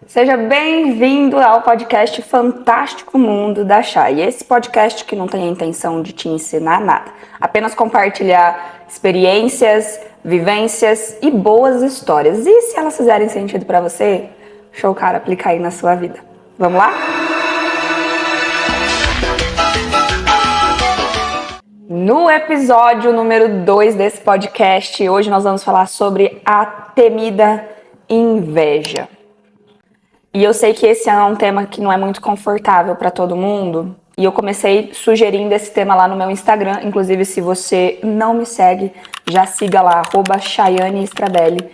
Seja bem-vindo ao podcast Fantástico Mundo da Chay. Esse podcast que não tem a intenção de te ensinar nada, apenas compartilhar experiências, vivências e boas histórias. E se elas fizerem sentido pra você, show, cara, aplica aí na sua vida. Vamos lá? No episódio número 2 desse podcast, hoje nós vamos falar sobre a temida inveja. E eu sei que esse é um tema que não é muito confortável para todo mundo. E eu comecei sugerindo esse tema lá no meu Instagram. Inclusive, se você não me segue, já siga lá, @ChayaneStradelli.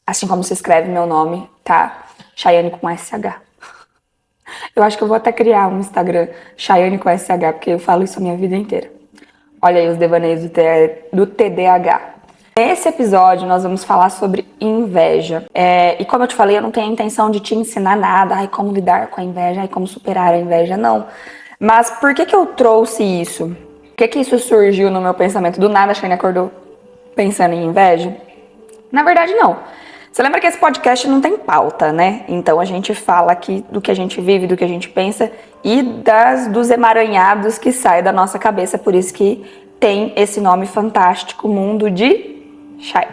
Assim como se escreve meu nome, tá? Chayane com SH. Eu acho que eu vou até criar um Instagram, Chayane com SH, porque eu falo isso a minha vida inteira. Olha aí os devaneios do TDAH. Nesse episódio, nós vamos falar sobre inveja. E como eu te falei, eu não tenho a intenção de te ensinar nada, como lidar com a inveja, como superar a inveja, não. Mas por que eu trouxe isso? Por que isso surgiu no meu pensamento? Do nada a Shane acordou pensando em inveja? Na verdade, não. Você lembra que esse podcast não tem pauta, né? Então a gente fala aqui do que a gente vive, do que a gente pensa e dos emaranhados que saem da nossa cabeça. Por isso que tem esse nome fantástico, Mundo de Chay.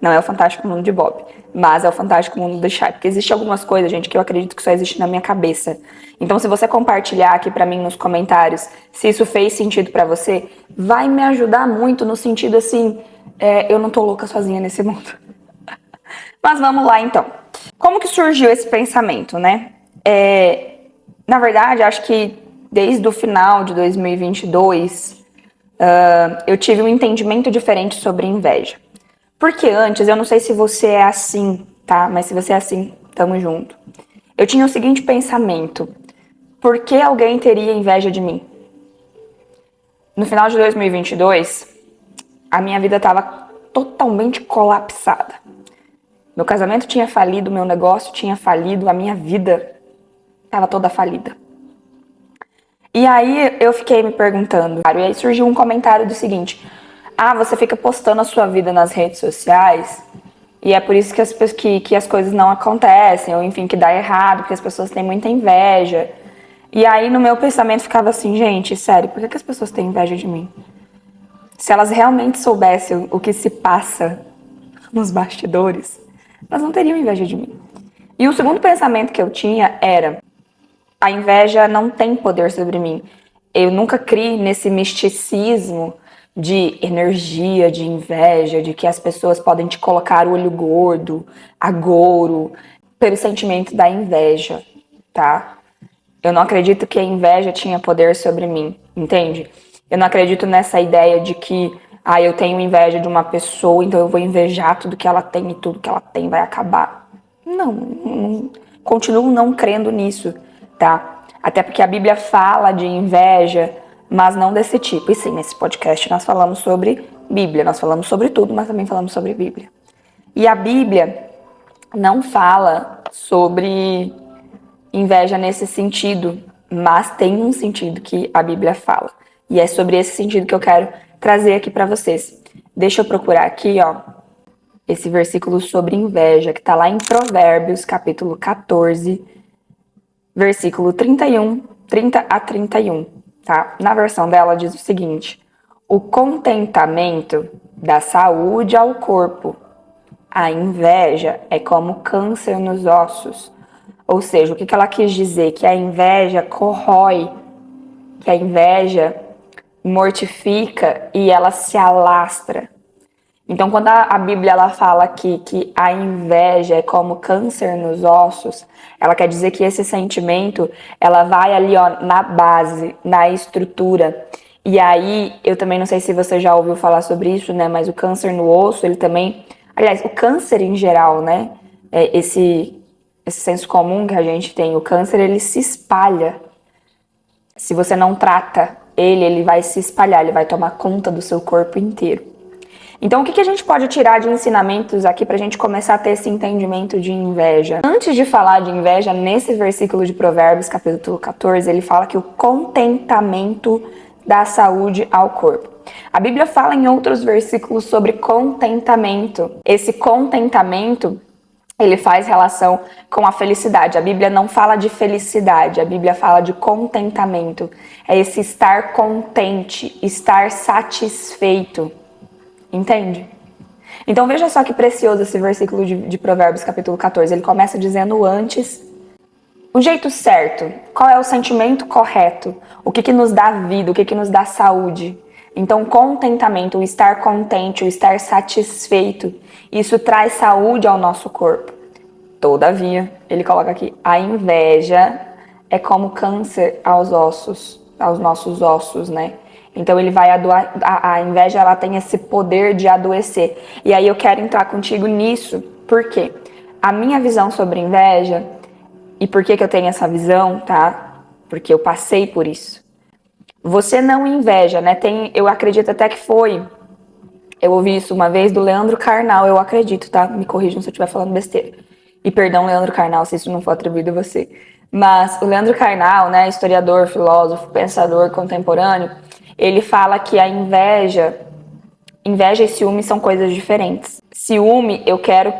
Não é o Fantástico Mundo de Bob, mas é o Fantástico Mundo de Chay. Porque existe algumas coisas, gente, que eu acredito que só existe na minha cabeça. Então, se você compartilhar aqui pra mim nos comentários, se isso fez sentido pra você, vai me ajudar muito no sentido assim, eu não tô louca sozinha nesse mundo. Mas vamos lá, então. Como que surgiu esse pensamento, né? Na verdade, acho que desde o final de 2022, eu tive um entendimento diferente sobre inveja. Porque antes, eu não sei se você é assim, tá? Mas se você é assim, tamo junto. Eu tinha o seguinte pensamento: por que alguém teria inveja de mim? No final de 2022, a minha vida estava totalmente colapsada. Meu casamento tinha falido, meu negócio tinha falido, a minha vida estava toda falida. E aí eu fiquei me perguntando, e aí surgiu um comentário do seguinte: você fica postando a sua vida nas redes sociais e é por isso que as coisas não acontecem, ou enfim, que dá errado, porque as pessoas têm muita inveja. E aí no meu pensamento ficava assim, gente, sério, por que as pessoas têm inveja de mim? Se elas realmente soubessem o que se passa nos bastidores, elas não teriam inveja de mim. E o segundo pensamento que eu tinha era: a inveja não tem poder sobre mim. Eu nunca criei nesse misticismo de energia, de inveja, de que as pessoas podem te colocar o olho gordo, agouro, pelo sentimento da inveja, tá? Eu não acredito que a inveja tinha poder sobre mim, entende? Eu não acredito nessa ideia de que eu tenho inveja de uma pessoa, então eu vou invejar tudo que ela tem e tudo que ela tem vai acabar. Não, continuo não crendo nisso, tá? Até porque a Bíblia fala de inveja, mas não desse tipo. E sim, nesse podcast nós falamos sobre Bíblia, nós falamos sobre tudo, mas também falamos sobre Bíblia. E a Bíblia não fala sobre inveja nesse sentido, mas tem um sentido que a Bíblia fala. E é sobre esse sentido que eu quero trazer aqui para vocês. Deixa eu procurar aqui, esse versículo sobre inveja, que está lá em Provérbios, capítulo 14, versículo 30 a 31, tá? Na versão dela diz o seguinte: o contentamento dá saúde ao corpo. A inveja é como câncer nos ossos. Ou seja, o que ela quis dizer? Que a inveja corrói, que a inveja mortifica e ela se alastra. Então, quando a Bíblia ela fala aqui que a inveja é como câncer nos ossos, ela quer dizer que esse sentimento, ela vai ali, na base, na estrutura. E aí, eu também não sei se você já ouviu falar sobre isso, né? Mas o câncer no osso, ele também... Aliás, o câncer em geral, né? Esse senso comum que a gente tem, o câncer, ele se espalha. Se você não trata ele vai se espalhar, ele vai tomar conta do seu corpo inteiro. Então, o que a gente pode tirar de ensinamentos aqui pra gente começar a ter esse entendimento de inveja? Antes de falar de inveja, nesse versículo de Provérbios, capítulo 14, ele fala que o contentamento dá saúde ao corpo. A Bíblia fala em outros versículos sobre contentamento. Esse contentamento, ele faz relação com a felicidade. A Bíblia não fala de felicidade, a Bíblia fala de contentamento. É esse estar contente, estar satisfeito. Entende? Então veja só que precioso esse versículo de Provérbios capítulo 14. Ele começa dizendo antes o jeito certo, qual é o sentimento correto, o que nos dá vida, o que nos dá saúde. Então, contentamento, o estar contente, o estar satisfeito, isso traz saúde ao nosso corpo. Todavia, ele coloca aqui, a inveja é como câncer aos ossos, aos nossos ossos, né? Então ele vai a inveja, ela tem esse poder de adoecer. E aí eu quero entrar contigo nisso, porque a minha visão sobre inveja, e por que eu tenho essa visão, tá? Porque eu passei por isso. Você não inveja, né? Eu acredito até que eu ouvi isso uma vez do Leandro Carnal, eu acredito, tá? Me corrijam se eu estiver falando besteira. E perdão, Leandro Carnal, se isso não for atribuído a você. Mas o Leandro Carnal, né, historiador, filósofo, pensador contemporâneo, ele fala que a inveja e ciúme são coisas diferentes. Ciúme, eu quero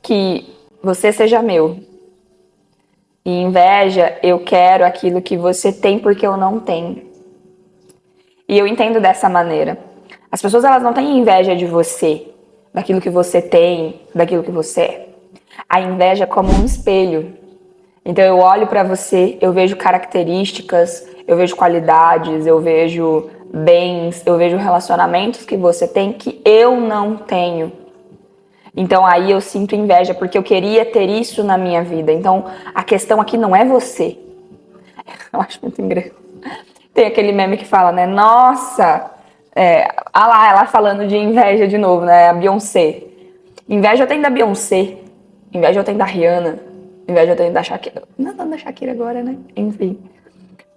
que você seja meu. E inveja, eu quero aquilo que você tem porque eu não tenho. E eu entendo dessa maneira. As pessoas, elas não têm inveja de você, daquilo que você tem, daquilo que você é. A inveja é como um espelho. Então eu olho para você, eu vejo características, eu vejo qualidades, eu vejo bens, eu vejo relacionamentos que você tem que eu não tenho. Então aí eu sinto inveja porque eu queria ter isso na minha vida. Então a questão aqui não é você. Eu acho muito engraçado. Tem aquele meme que fala, né? Nossa, ela falando de inveja de novo, né? A Beyoncé. Inveja eu tenho da Beyoncé. Inveja eu tenho da Rihanna. Inveja eu tenho da Shakira. Não, da Shakira agora, né? Enfim.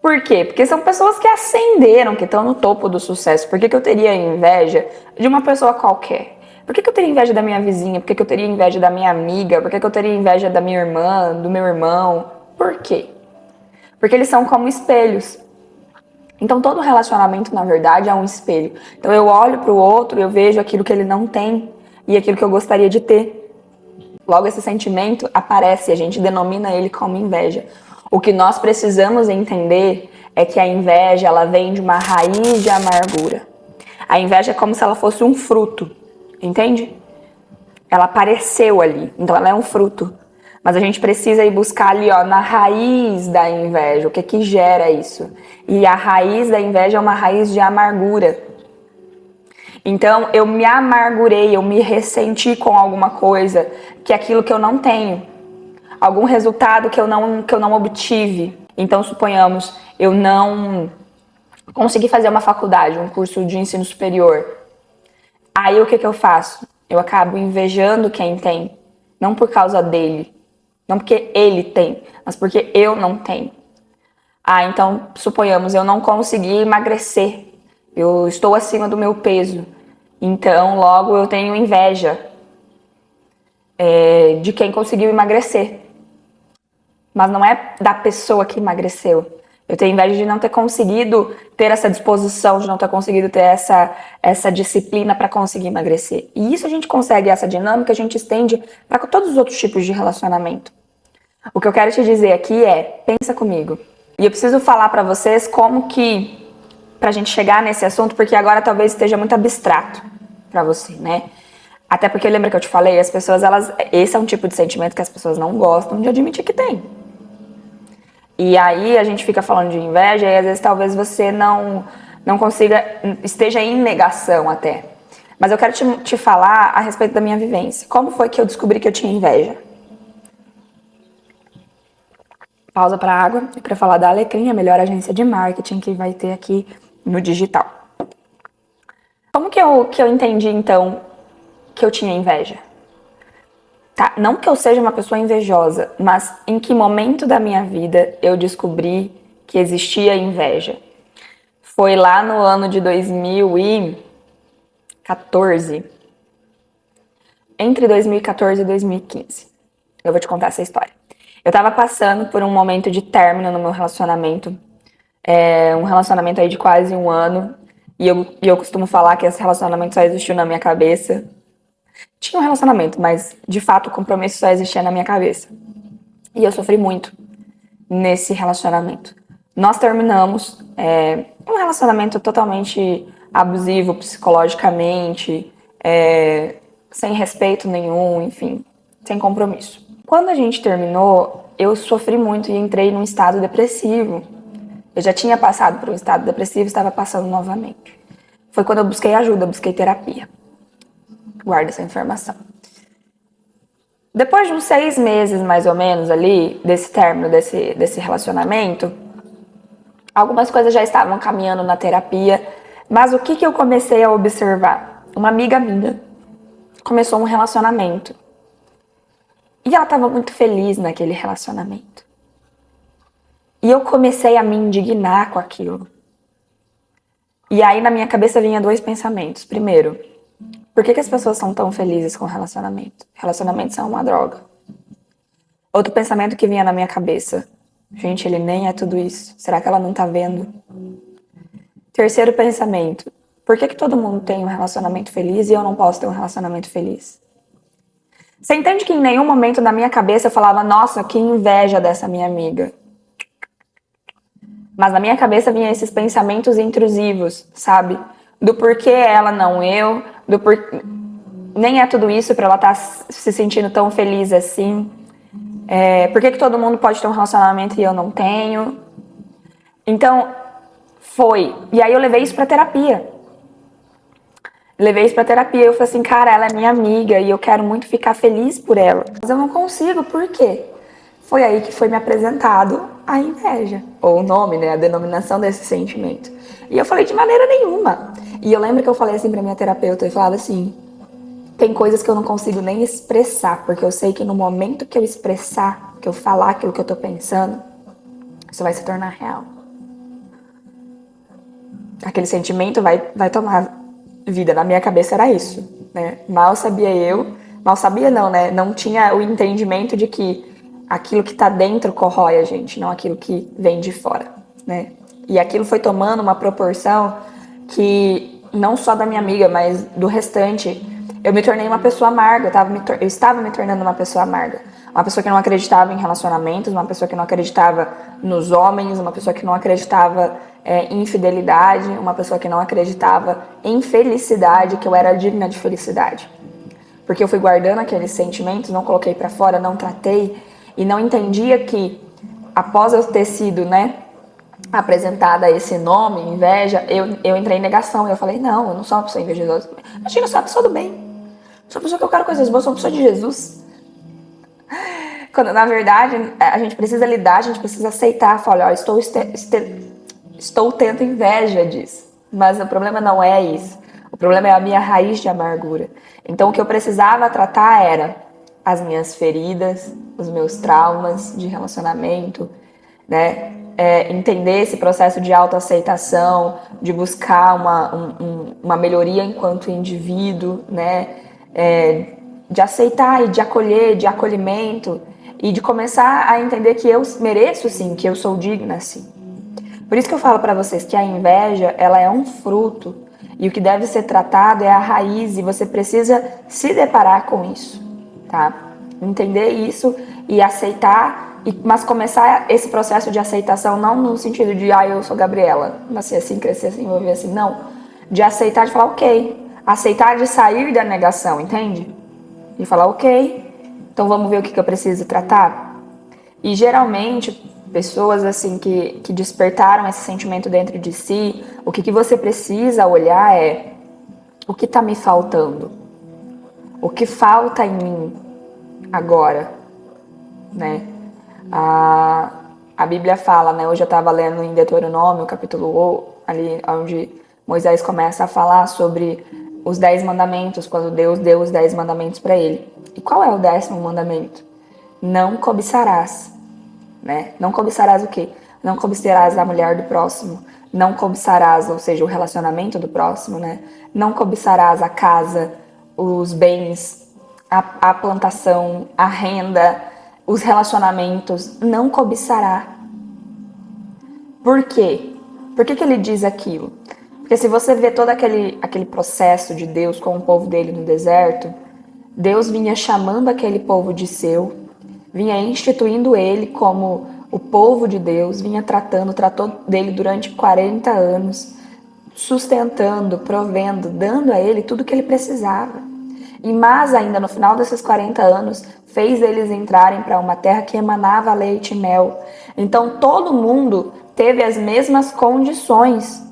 Por quê? Porque são pessoas que ascenderam, que estão no topo do sucesso. Por que eu teria inveja de uma pessoa qualquer? Por que eu teria inveja da minha vizinha? Por que eu teria inveja da minha amiga? Por que eu teria inveja da minha irmã, do meu irmão? Por quê? Porque eles são como espelhos. Então todo relacionamento, na verdade, é um espelho. Então eu olho para o outro, eu vejo aquilo que ele não tem e aquilo que eu gostaria de ter. Logo esse sentimento aparece, a gente denomina ele como inveja. O que nós precisamos entender é que a inveja, ela vem de uma raiz de amargura. A inveja é como se ela fosse um fruto, entende? Ela apareceu ali, então ela é um fruto. Mas a gente precisa ir buscar ali, ó, na raiz da inveja, o que que gera isso. E a raiz da inveja é uma raiz de amargura. Então eu me amargurei, eu me ressenti com alguma coisa, que é aquilo que eu não tenho. Algum resultado que eu não obtive. Então suponhamos, eu não consegui fazer uma faculdade, um curso de ensino superior. Aí o que que eu faço? Eu acabo invejando quem tem, não por causa dele. Não porque ele tem, mas porque eu não tenho. Então, suponhamos, eu não consegui emagrecer. Eu estou acima do meu peso. Então, logo eu tenho inveja de quem conseguiu emagrecer. Mas não é da pessoa que emagreceu. Eu tenho inveja de não ter conseguido ter essa disposição, de não ter conseguido ter essa disciplina para conseguir emagrecer. E isso a gente consegue, essa dinâmica, a gente estende para todos os outros tipos de relacionamento. O que eu quero te dizer aqui pensa comigo. E eu preciso falar para vocês como que, pra gente chegar nesse assunto, porque agora talvez esteja muito abstrato para você, né? Até porque lembra que eu te falei, as pessoas, esse é um tipo de sentimento que as pessoas não gostam de admitir que tem. E aí a gente fica falando de inveja e às vezes talvez você não consiga, esteja em negação até. Mas eu quero te falar a respeito da minha vivência. Como foi que eu descobri que eu tinha inveja? Pausa para água e para falar da Alecrim, a melhor agência de marketing que vai ter aqui no digital. Como que eu entendi então que eu tinha inveja? Tá, não que eu seja uma pessoa invejosa, mas em que momento da minha vida eu descobri que existia inveja? Foi lá no ano de 2014. Entre 2014 e 2015. Eu vou te contar essa história. Eu tava passando por um momento de término no meu relacionamento. Um relacionamento aí de quase um ano. E eu costumo falar que esse relacionamento só existiu na minha cabeça. Tinha um relacionamento, mas de fato o compromisso só existia na minha cabeça. E eu sofri muito nesse relacionamento. Nós terminamos um relacionamento totalmente abusivo psicologicamente, sem respeito nenhum, enfim, sem compromisso. Quando a gente terminou, eu sofri muito e entrei num estado depressivo. Eu já tinha passado por um estado depressivo e estava passando novamente. Foi quando eu busquei ajuda, busquei terapia. Guarda essa informação. Depois de uns 6 meses, mais ou menos, ali, desse término, desse relacionamento, algumas coisas já estavam caminhando na terapia, mas o que eu comecei a observar? Uma amiga minha começou um relacionamento. E ela estava muito feliz naquele relacionamento. E eu comecei a me indignar com aquilo. E aí na minha cabeça vinha 2 pensamentos. Primeiro, por que as pessoas são tão felizes com relacionamento? Relacionamentos são uma droga. Outro pensamento que vinha na minha cabeça. Gente, ele nem é tudo isso. Será que ela não tá vendo? Terceiro pensamento. Por que todo mundo tem um relacionamento feliz e eu não posso ter um relacionamento feliz? Você entende que em nenhum momento na minha cabeça eu falava, nossa, que inveja dessa minha amiga. Mas na minha cabeça vinha esses pensamentos intrusivos, sabe? Do porquê ela, não eu, do porquê... Nem é tudo isso pra ela estar se sentindo tão feliz assim. Por que todo mundo pode ter um relacionamento e eu não tenho? Então, foi. E aí eu levei isso pra terapia. Eu falei assim, cara, ela é minha amiga e eu quero muito ficar feliz por ela. Mas eu não consigo, por quê? Foi aí que foi me apresentado a inveja. Ou o nome, né? A denominação desse sentimento. E eu falei, de maneira nenhuma. E eu lembro que eu falei assim pra minha terapeuta, eu falava assim, tem coisas que eu não consigo nem expressar, porque eu sei que no momento que eu expressar, que eu falar aquilo que eu tô pensando, isso vai se tornar real. Aquele sentimento vai tomar vida. Na minha cabeça era isso, né? Mal sabia não, né? Não tinha o entendimento de que aquilo que tá dentro corrói a gente, não aquilo que vem de fora, né? E aquilo foi tomando uma proporção que não só da minha amiga, mas do restante, eu me tornei uma pessoa amarga, eu estava me tornando uma pessoa amarga. Uma pessoa que não acreditava em relacionamentos, uma pessoa que não acreditava nos homens, uma pessoa que não acreditava em infidelidade, uma pessoa que não acreditava em felicidade, que eu era digna de felicidade. Porque eu fui guardando aqueles sentimentos, não coloquei pra fora, não tratei e não entendia que após eu ter sido, né, apresentada a esse nome, inveja, eu entrei em negação. Eu falei, não, eu não sou uma pessoa invejosa. Imagina, eu sou uma pessoa do bem. Sou uma pessoa que eu quero coisas boas, sou uma pessoa de Jesus. Quando, na verdade, a gente precisa lidar, a gente precisa aceitar. Falar, estou tendo inveja disso. Mas o problema não é isso. O problema é a minha raiz de amargura. Então, o que eu precisava tratar era as minhas feridas, os meus traumas de relacionamento, né? Entender esse processo de autoaceitação, de buscar uma melhoria enquanto indivíduo, né? De aceitar e de acolher, de acolhimento e de começar a entender que eu mereço sim, que eu sou digna sim. Por isso que eu falo para vocês que a inveja, ela é um fruto e o que deve ser tratado é a raiz e você precisa se deparar com isso, tá? Entender isso e aceitar, mas começar esse processo de aceitação não no sentido de, eu sou Gabriela, nasci assim, cresci assim, vou viver assim, não. De aceitar, de falar, ok. Aceitar de sair da negação, entende? De falar, ok, então vamos ver o que eu preciso tratar. E geralmente, pessoas assim que despertaram esse sentimento dentro de si, o que você precisa olhar é o que está me faltando, o que falta em mim agora, né? A Bíblia fala, né? Hoje eu estava lendo em Deuteronômio, capítulo ali onde Moisés começa a falar sobre os 10 mandamentos, quando Deus deu os 10 mandamentos para ele. E qual é o 10º mandamento? Não cobiçarás, né? Não cobiçarás o quê? Não cobiçarás a mulher do próximo, não cobiçarás, ou seja, o relacionamento do próximo, né? Não cobiçarás a casa, os bens, a plantação, a renda, os relacionamentos, não cobiçará. Por quê? Por que ele diz aquilo? Porque se você vê todo aquele processo de Deus com o povo dele no deserto, Deus vinha chamando aquele povo de seu, vinha instituindo ele como o povo de Deus, tratou dele durante 40 anos, sustentando, provendo, dando a ele tudo que ele precisava. E mais ainda, no final desses 40 anos, fez eles entrarem para uma terra que emanava leite e mel. Então todo mundo teve as mesmas condições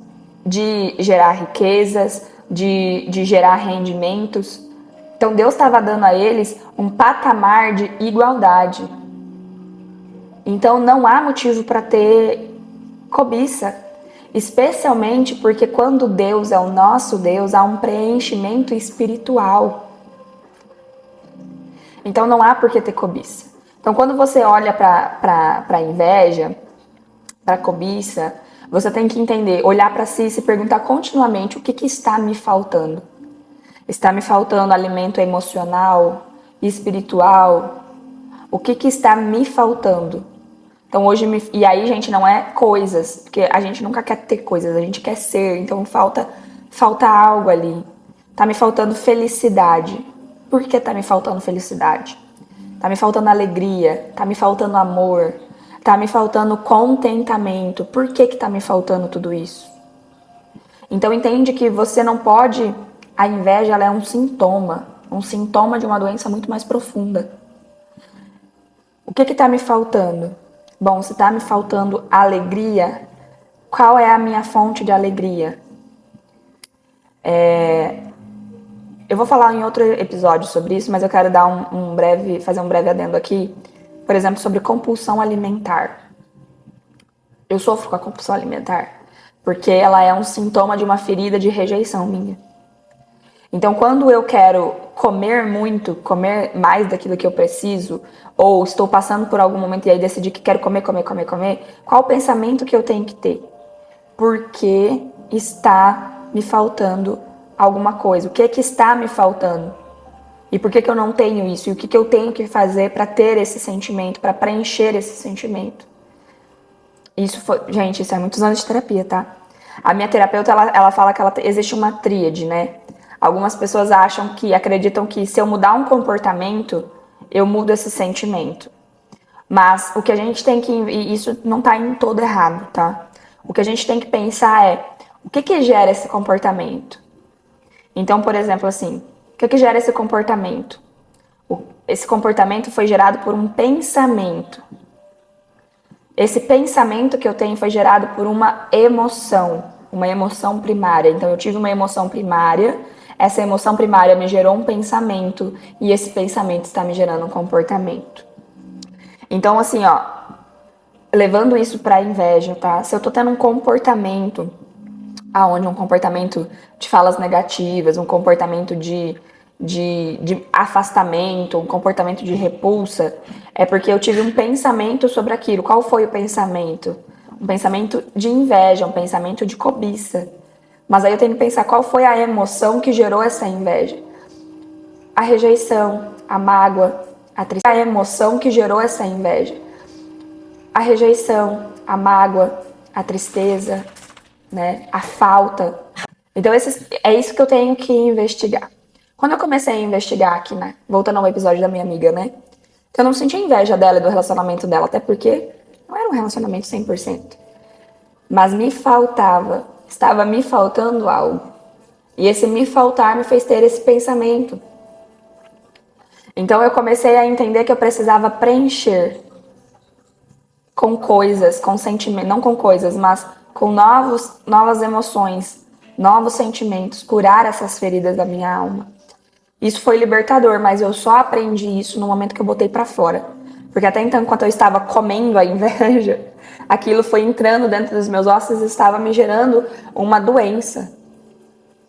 de gerar riquezas, de gerar rendimentos. Então Deus estava dando a eles um patamar de igualdade. Então não há motivo para ter cobiça, especialmente porque quando Deus é o nosso Deus, há um preenchimento espiritual. Então não há por que ter cobiça. Então quando você olha para a inveja, para a cobiça, você tem que entender, olhar para si e se perguntar continuamente o que está me faltando. Está me faltando alimento emocional, espiritual? O que está me faltando? Então hoje, e aí, gente, não é coisas, porque a gente nunca quer ter coisas, a gente quer ser, então falta algo ali. Tá me faltando felicidade. Por que tá me faltando felicidade? Tá me faltando alegria, tá me faltando amor, tá me faltando contentamento. Por que tá me faltando tudo isso? Então entende que você não pode... A inveja, ela é um sintoma de uma doença muito mais profunda. O que tá me faltando? Bom, se tá me faltando alegria, qual é a minha fonte de alegria? Eu vou falar em outro episódio sobre isso, mas eu quero dar fazer um breve adendo aqui, por exemplo, sobre compulsão alimentar. Eu sofro com a compulsão alimentar, porque ela é um sintoma de uma ferida de rejeição minha. Então, quando eu quero comer muito, comer mais daquilo que eu preciso, ou estou passando por algum momento e aí decidi que quero comer, qual o pensamento que eu tenho que ter? Porque está me faltando alguma coisa? O que está me faltando? E por que eu não tenho isso? E o que eu tenho que fazer para ter esse sentimento, para preencher esse sentimento? Gente, isso é muitos anos de terapia, tá? A minha terapeuta, ela fala que existe uma tríade, né? Algumas pessoas acreditam que se eu mudar um comportamento, eu mudo esse sentimento. Mas o que a gente tem que... E isso não tá em todo errado, tá? O que a gente tem que pensar é, o que gera esse comportamento? Então, por exemplo, assim, o que gera esse comportamento? Esse comportamento foi gerado por um pensamento. Esse pensamento que eu tenho foi gerado por uma emoção primária. Então, eu tive uma emoção primária, essa emoção primária me gerou um pensamento, e esse pensamento está me gerando um comportamento. Então, assim, ó, levando isso para a inveja, tá? Se eu tô tendo um comportamento, um comportamento de falas negativas, um comportamento de afastamento, um comportamento de repulsa, é porque eu tive um pensamento sobre aquilo. Qual foi o pensamento? Um pensamento de inveja, um pensamento de cobiça. Mas aí eu tenho que pensar qual foi a emoção que gerou essa inveja. A rejeição, a mágoa, a tristeza. A emoção que gerou essa inveja. A rejeição, a mágoa, a tristeza, né? A falta. Então é isso que eu tenho que investigar. Quando eu comecei a investigar aqui, né? Voltando ao episódio da minha amiga, né? Que eu não sentia inveja dela e do relacionamento dela, até porque não era um relacionamento 100%. Mas estava me faltando algo. E esse me faltar me fez ter esse pensamento. Então eu comecei a entender que eu precisava preencher com coisas, com sentimentos, não com coisas, mas com novas emoções, novos sentimentos, curar essas feridas da minha alma. Isso foi libertador, mas eu só aprendi isso no momento que eu botei pra fora. Porque até então, enquanto eu estava comendo a inveja, aquilo foi entrando dentro dos meus ossos e estava me gerando uma doença.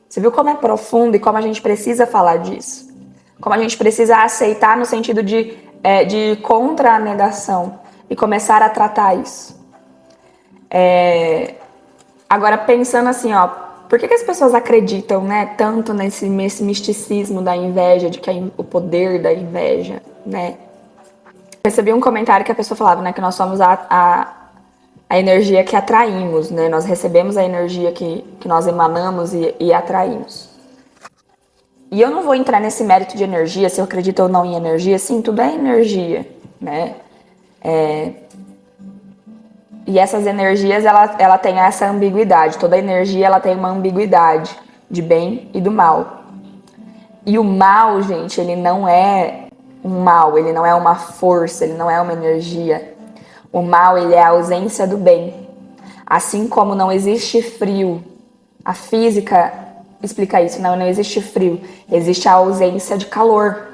Você viu como é profundo e como a gente precisa falar disso? Como a gente precisa aceitar no sentido de contra a negação e começar a tratar isso. Agora, pensando assim, ó, por que as pessoas acreditam, né, tanto nesse misticismo da inveja, de que o poder da inveja, né? Recebi um comentário que a pessoa falava, né, que nós somos a energia que atraímos, né? Nós recebemos a energia que nós emanamos e atraímos. E eu não vou entrar nesse mérito de energia, se eu acredito ou não em energia. Sim, tudo é energia, né? E essas energias, ela tem essa ambiguidade. Toda energia, ela tem uma ambiguidade de bem e do mal. E o mal, gente, ele não é um mal, ele não é uma força, ele não é uma energia. O mal, ele é a ausência do bem. Assim como não existe frio, a física explica isso, não existe frio, existe a ausência de calor.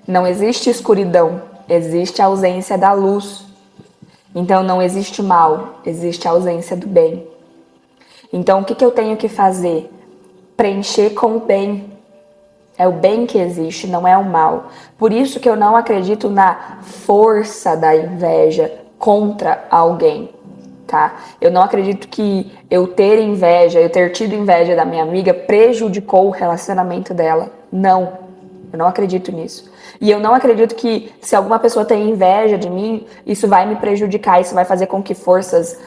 Não existe escuridão, existe a ausência da luz. Então não existe mal, existe a ausência do bem. Então o que eu tenho que fazer? Preencher com o bem. É o bem que existe, não é o mal. Por isso que eu não acredito na força da inveja contra alguém, tá? Eu não acredito que eu ter inveja, eu ter tido inveja da minha amiga prejudicou o relacionamento dela. Não, eu não acredito nisso. E eu não acredito que se alguma pessoa tem inveja de mim, isso vai me prejudicar, isso vai fazer com que forças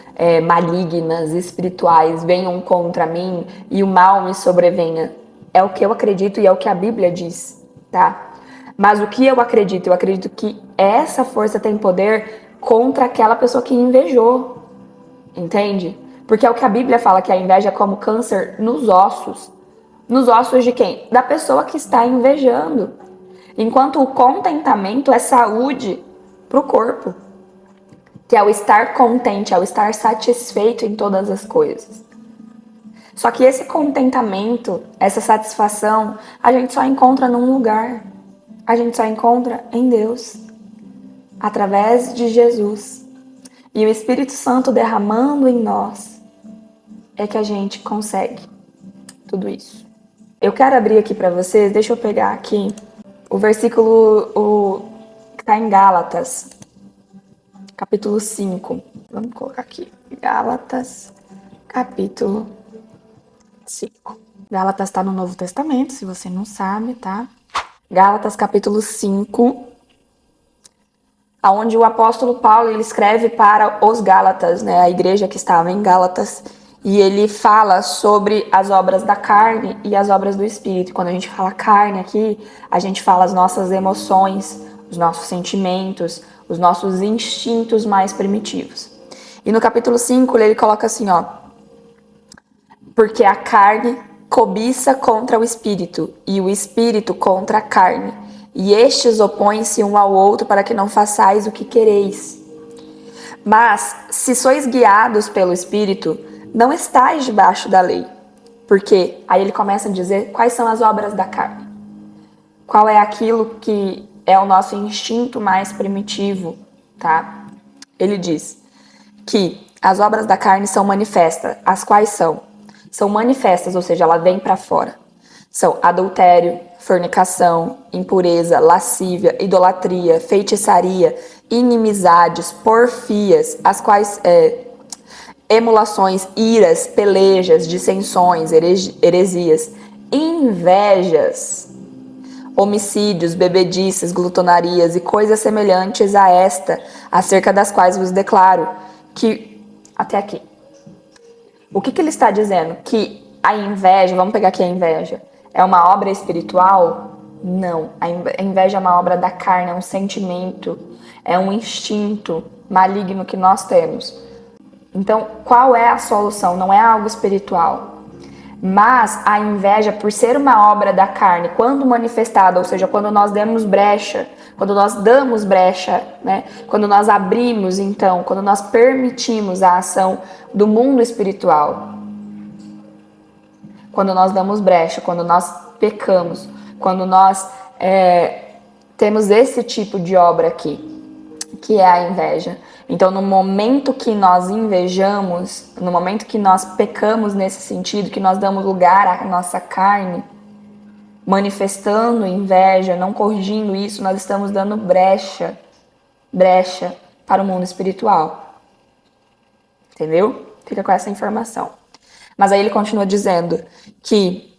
malignas, espirituais venham contra mim e o mal me sobrevenha. É o que eu acredito e é o que a Bíblia diz, tá? Mas o que eu acredito? Eu acredito que essa força tem poder contra aquela pessoa que invejou, entende? Porque é o que a Bíblia fala, que a inveja é como câncer nos ossos. Nos ossos de quem? Da pessoa que está invejando. Enquanto o contentamento é saúde para o corpo, que é o estar contente, é o estar satisfeito em todas as coisas. Só que esse contentamento, essa satisfação, a gente só encontra num lugar. A gente só encontra em Deus, através de Jesus. E o Espírito Santo derramando em nós é que a gente consegue tudo isso. Eu quero abrir aqui para vocês, deixa eu pegar aqui o versículo que está em Gálatas, capítulo 5. Vamos colocar aqui, Gálatas, capítulo 5. Gálatas está no Novo Testamento, se você não sabe, tá? Gálatas, capítulo 5, onde o apóstolo Paulo ele escreve para os Gálatas, né? A igreja que estava em Gálatas. E ele fala sobre as obras da carne e as obras do Espírito. Quando a gente fala carne aqui, a gente fala as nossas emoções, os nossos sentimentos, os nossos instintos mais primitivos. E no capítulo 5 ele coloca assim, ó: porque a carne cobiça contra o Espírito, e o Espírito contra a carne. E estes opõem-se um ao outro para que não façais o que quereis. Mas, se sois guiados pelo Espírito, não estáis debaixo da lei. Porque aí ele começa a dizer quais são as obras da carne. Qual é aquilo que é o nosso instinto mais primitivo, tá? Ele diz que as obras da carne são manifestas. As quais são? São manifestas, ou seja, ela vem para fora. São adultério, fornicação, impureza, lascívia, idolatria, feitiçaria, inimizades, porfias, as quais emulações, iras, pelejas, dissensões, heresias, invejas, homicídios, bebedices, glutonarias e coisas semelhantes a esta, acerca das quais vos declaro que... Até aqui. O que ele está dizendo? Que a inveja, vamos pegar aqui a inveja, é uma obra espiritual? Não. A inveja é uma obra da carne, é um sentimento, é um instinto maligno que nós temos. Então, qual é a solução? Não é algo espiritual. Mas a inveja, por ser uma obra da carne, quando manifestada, ou seja, quando nós damos brecha, né? Quando nós abrimos, então, quando nós permitimos a ação do mundo espiritual, quando nós damos brecha, quando nós pecamos, quando nós temos esse tipo de obra aqui, que é a inveja. Então, no momento que nós invejamos, no momento que nós pecamos nesse sentido, que nós damos lugar à nossa carne, manifestando inveja, não corrigindo isso, nós estamos dando brecha para o mundo espiritual. Entendeu? Fica com essa informação. Mas aí ele continua dizendo que,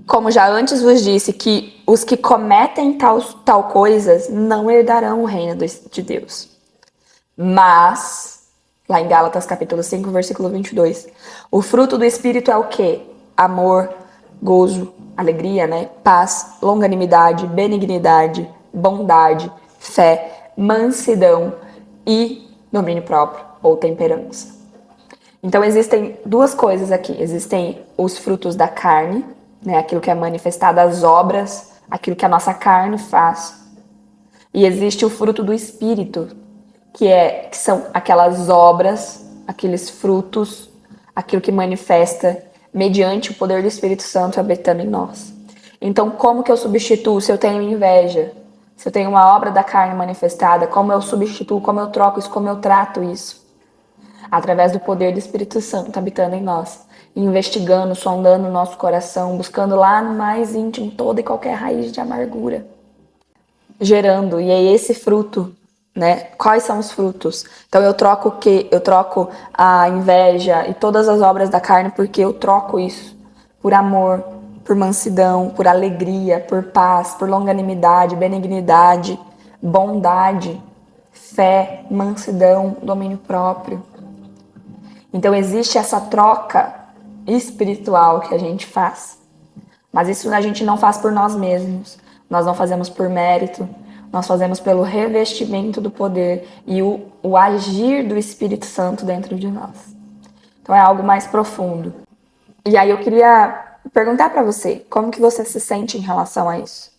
como já antes vos disse, que os que cometem tal coisas não herdarão o reino de Deus. Mas, lá em Gálatas capítulo 5, versículo 22, o fruto do Espírito é o quê? Amor, gozo, alegria, né? Paz, longanimidade, benignidade, bondade, fé, mansidão e domínio próprio ou temperança. Então existem duas coisas aqui. Existem os frutos da carne, né? Aquilo que é manifestado, as obras, aquilo que a nossa carne faz. E existe o fruto do Espírito, que são aquelas obras, aqueles frutos, aquilo que manifesta mediante o poder do Espírito Santo habitando em nós. Então, como que eu substituo se eu tenho inveja? Se eu tenho uma obra da carne manifestada, como eu substituo, como eu troco isso, como eu trato isso? Através do poder do Espírito Santo habitando em nós, investigando, sondando o nosso coração, buscando lá no mais íntimo toda e qualquer raiz de amargura, gerando, e é esse fruto, né? Quais são os frutos? Então eu troco o quê? Eu troco a inveja e todas as obras da carne, porque eu troco isso por amor, por mansidão, por alegria, por paz, por longanimidade, benignidade, bondade, fé, mansidão, domínio próprio. Então existe essa troca espiritual que a gente faz. Mas isso a gente não faz por nós mesmos. Nós não fazemos por mérito. Nós fazemos pelo revestimento do poder e o agir do Espírito Santo dentro de nós. Então é algo mais profundo. E aí eu queria perguntar para você, como que você se sente em relação a isso?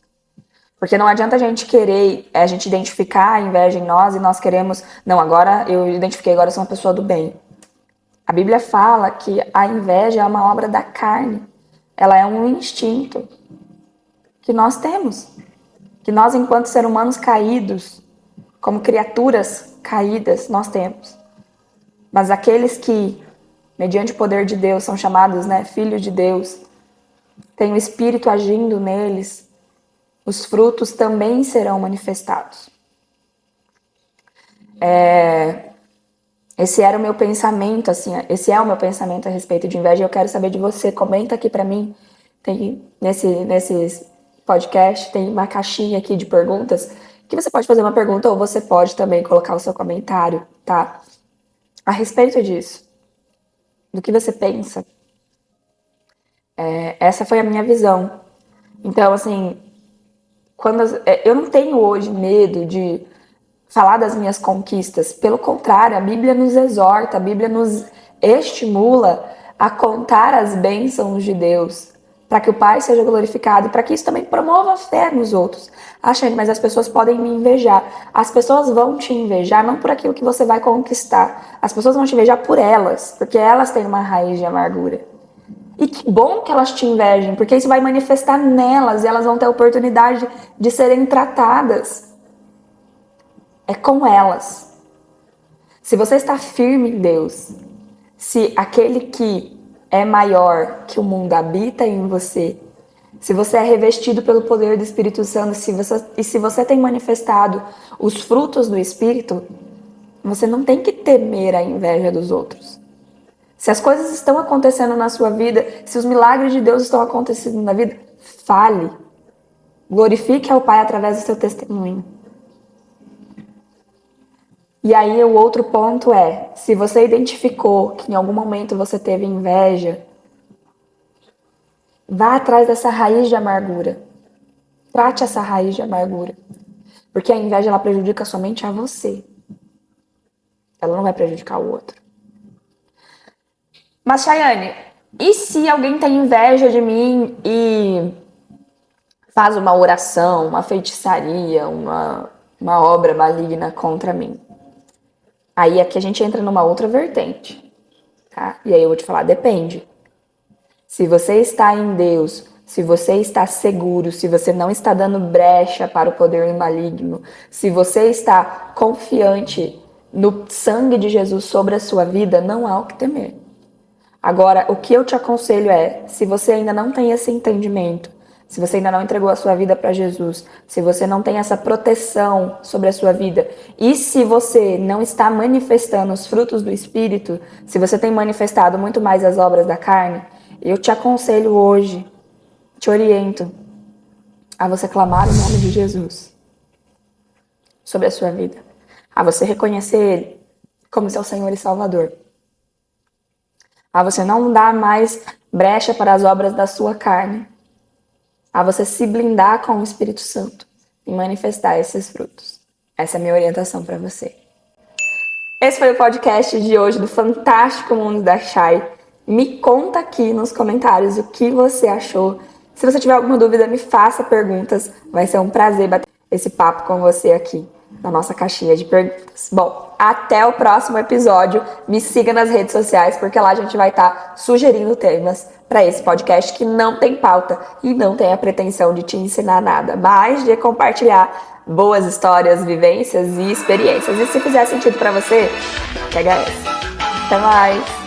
Porque não adianta a gente querer, a gente identificar a inveja em nós e nós queremos, não, agora eu identifiquei, agora eu sou uma pessoa do bem. A Bíblia fala que a inveja é uma obra da carne. Ela é um instinto que nós temos. Que nós, enquanto seres humanos caídos, como criaturas caídas, nós temos. Mas aqueles que, mediante o poder de Deus, são chamados, né, filhos de Deus, tem o Espírito agindo neles, os frutos também serão manifestados. Esse era o meu pensamento, assim, esse é o meu pensamento a respeito de inveja. Eu quero saber de você. Comenta aqui pra mim. Tem nesse podcast tem uma caixinha aqui de perguntas que você pode fazer uma pergunta ou você pode também colocar o seu comentário, tá? A respeito disso, do que você pensa. Essa foi a minha visão. Então, assim, eu não tenho hoje medo de falar das minhas conquistas. Pelo contrário, a Bíblia nos exorta, a Bíblia nos estimula a contar as bênçãos de Deus, para que o Pai seja glorificado e para que isso também promova a fé nos outros. Achando, mas as pessoas podem me invejar. As pessoas vão te invejar não por aquilo que você vai conquistar. As pessoas vão te invejar por elas, porque elas têm uma raiz de amargura. E que bom que elas te invejem, porque isso vai manifestar nelas e elas vão ter a oportunidade de serem tratadas. É com elas. Se você está firme em Deus, se aquele que é maior que o mundo habita em você, se você é revestido pelo poder do Espírito Santo, se você tem manifestado os frutos do Espírito, você não tem que temer a inveja dos outros. Se as coisas estão acontecendo na sua vida, se os milagres de Deus estão acontecendo na vida, fale. Glorifique ao Pai através do seu testemunho. E aí o outro ponto é, se você identificou que em algum momento você teve inveja, vá atrás dessa raiz de amargura. Trate essa raiz de amargura. Porque a inveja, ela prejudica somente a você. Ela não vai prejudicar o outro. Mas, Chayane, e se alguém tem inveja de mim e faz uma oração, uma feitiçaria, uma obra maligna contra mim? Aí aqui a gente entra numa outra vertente, tá? E aí eu vou te falar, depende. Se você está em Deus, se você está seguro, se você não está dando brecha para o poder maligno, se você está confiante no sangue de Jesus sobre a sua vida, não há o que temer. Agora, o que eu te aconselho é, se você ainda não tem esse entendimento, se você ainda não entregou a sua vida para Jesus, se você não tem essa proteção sobre a sua vida, e se você não está manifestando os frutos do Espírito, se você tem manifestado muito mais as obras da carne, eu te aconselho hoje, te oriento a você clamar o nome de Jesus sobre a sua vida, a você reconhecer Ele como seu Senhor e Salvador, a você não dar mais brecha para as obras da sua carne, a você se blindar com o Espírito Santo e manifestar esses frutos. Essa é a minha orientação para você. Esse foi o podcast de hoje do Fantástico Mundo da Chay. Me conta aqui nos comentários o que você achou. Se você tiver alguma dúvida, me faça perguntas. Vai ser um prazer bater esse papo com você aqui na nossa caixinha de perguntas. Bom, até o próximo episódio. Me siga nas redes sociais, porque lá a gente vai estar sugerindo temas para esse podcast que não tem pauta e não tem a pretensão de te ensinar nada, mas de compartilhar boas histórias, vivências e experiências. E se fizer sentido para você, pega essa. Até mais!